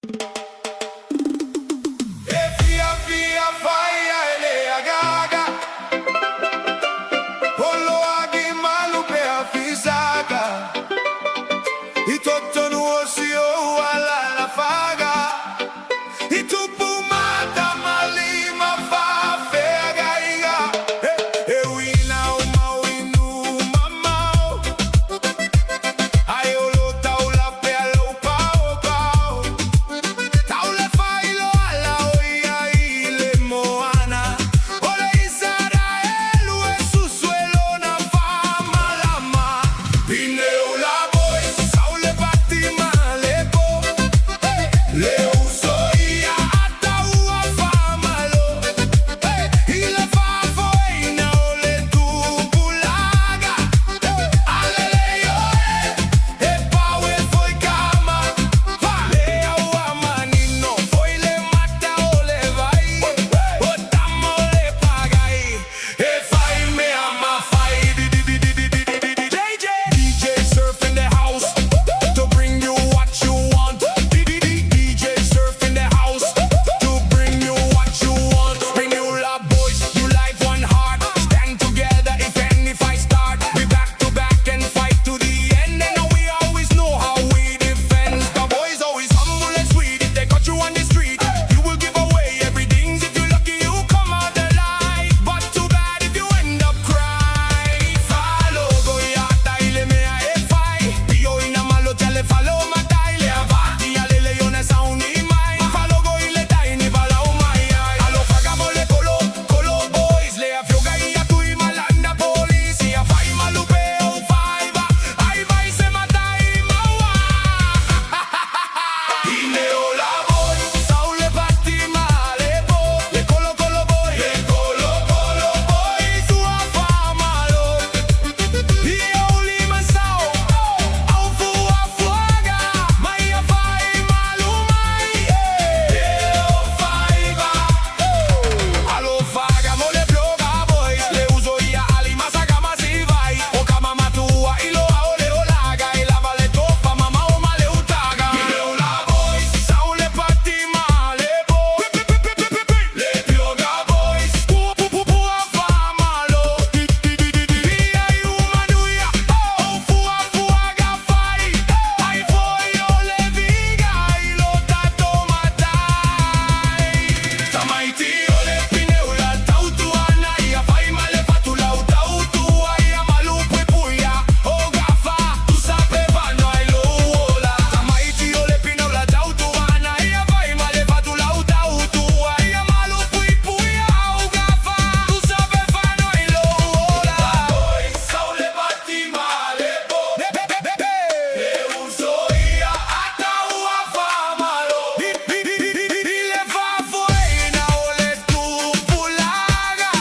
E via via vai a Elea Gaga Polo agi malu pe afizaga I toto nu osio ala la faga I tu pumata malima fa fega iga E wina uma winu mamao Ai olo taula pe alo pao pao Taule failo ala oia ile moana Ole Israelu e su suelo na fama lama Pineu la boy, saule bati malepo Le uso ia ata ua famalo Ile fafo eina ole tu bulaga Alele yo e pau e foi kama Lea ua manino foi le mata ole vai Botama ole pagai E fai me ama fai DJ surf in the house To bring you what you want DJ surf in the house To bring you what you want Bring you love boys, you like one heart Stand together if any fight start We back to back and fight to the end And we always know how we defend The boys always humble and sweet If they got you on the street You will give away everything If you're lucky you come out alive But too bad if you end up crying Follow go yata ile mea e fai Pio ina malo tele follow matai Le avati ale leone sauni mai Follow go ile dai ni balau mai Alo pagamo le colo boys Le afioga ia tu i malanda police Ia fai malupeo faiva Ai vai se matai maua Ineo la boy Saule bati malepo Le colo boy Le colo boy Sua famalo Ia ulima sao Au fua fuaga Mai a fai malumai Eo faiva Alo faga mole ploga boy Le uso ia ali masaga masi vai O kama matua ilo aole olaga E lava le topa mama o male utaga Ineo la boy Saule pati malepo Le ploga boys Pua famalo Ia iumanuia O fua fuaga fai Ai foi ole viga Ilo tato matai Tamaiti ole pineu la tautuana Ia fai male fatu lau tautua Ia malupu puia O gafa Tu sape vano ai lo ola Tamaiti ole pineu la tautuana Ia fai male fatu lau tautua Ia malupu puia O gafa Tu sape vano ai lo ola Boy saule bati malepo Le uso ia ata ua famalo Ile fafo eina ole tu bulaga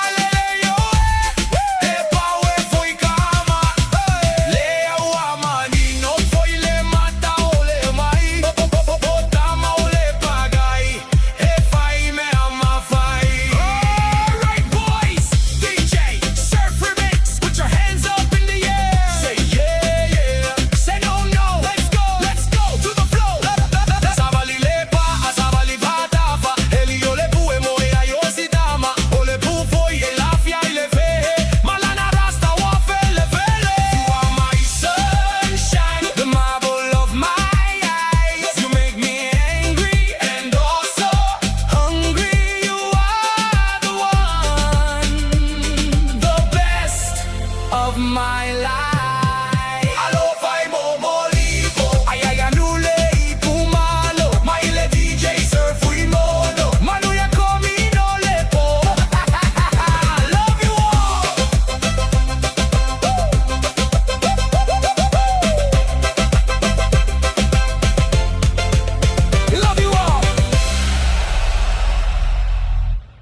Alele yo e pau e foi kama Lea ua manino foi le mata ole mai Botama ole pagai E fai me ama fai Alright boys DJ Surf Remix Put your hands up in the air Say yeah Say no Let's go to the flow Savali lepa Savali patafa Eli yo le pue moia yo si dama Ole pu foi e lafia e le fehe Malana rasta wafele fele You are my sunshine The marble of my eyes You make me angry and also hungry You are the one The best of my life